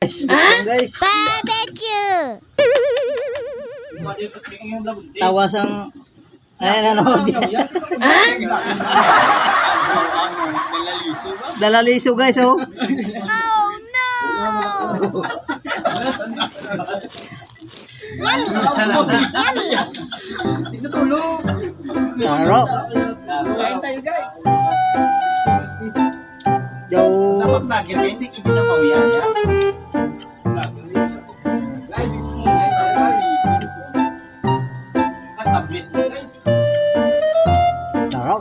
Guys, Barbecue! tawas ang... Ayan, ano? Dalaliso guys, oh. Oh no! Yummy! Taro. Kain tayo guys. Jow. Dapat nagir kayo, hindi kita pawiyan ya. Taro.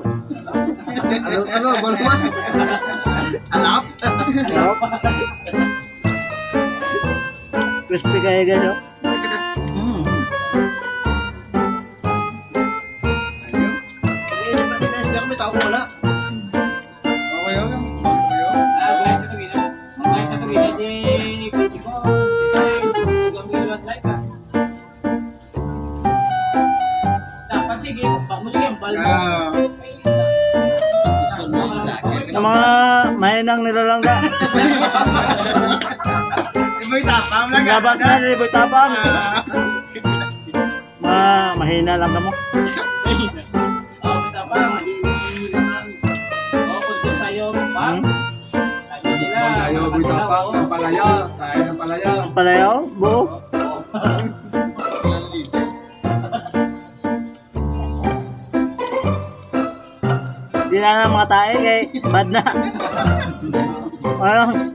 Ano, balma? Alap? Taro. Crispy kayo guys, oh. Ng mga mahinang nilalangga. Iboy tapang lang. Gabag na, liboy tapang. Mahina lang kamo. Ayaw, boy tapang, ng palaya. Kain ng palaya. Palayaw, buo. Di na mga tae kay bad na. Ano?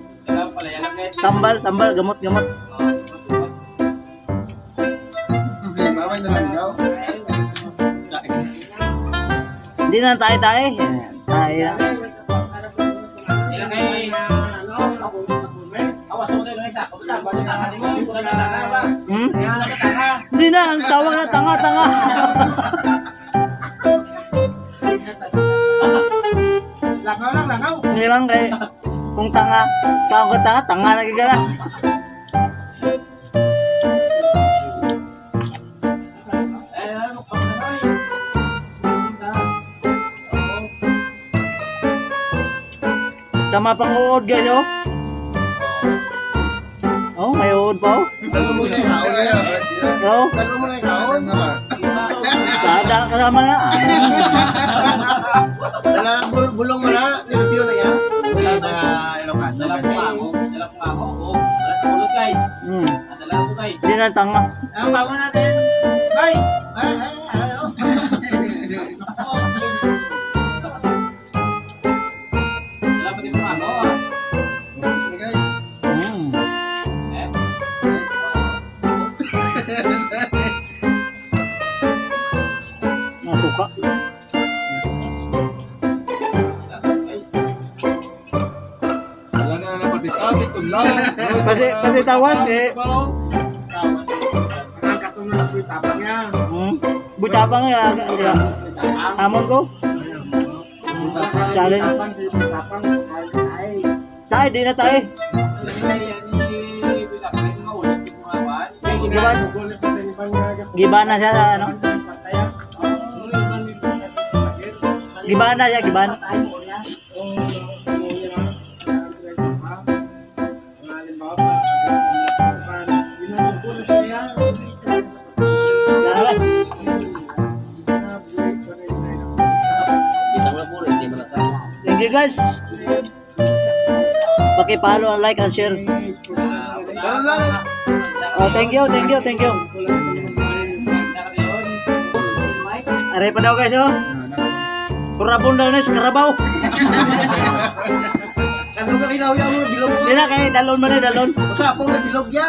Tambal, gamot. Problema, may nalanggaw. Hindi na tae. Tae na. Hmm? Hindi na, ang tawag na tanga. Langaw. Hindi lang kay kung tanga, tawag ka tanga na gigala. Sama pang uod guys, oh. Oh, may uod pa, oh. Dalo mo na yung kaon na yan. Oh, Dalo mo na yung kaon. dada kasama na. Dala ng bulong mo na. Nilipyo na yan. Hmm. Hindi na tanga. Ang bawa natin. Bye. Hmm. Masuka. Wala na na pati-tapit, tudlaw. Kasi tawas, eh. Ang katunas ko yung tapang yan. Butabang ya. Amon ko. Challenge. Tayo, di na tayo. Gibana siya sa ano? Gibana siya, gibana. Thank you guys. Paki-follow, like, and share. Ganun lang. Oh, thank you. Aray pa daw guys, oh. Kurabon daw na sa Karabaw. Kandong na kilaw yan mo, bilog mo. Hindi na, kaya dalon man na, dalon. Usapong na bilog yan.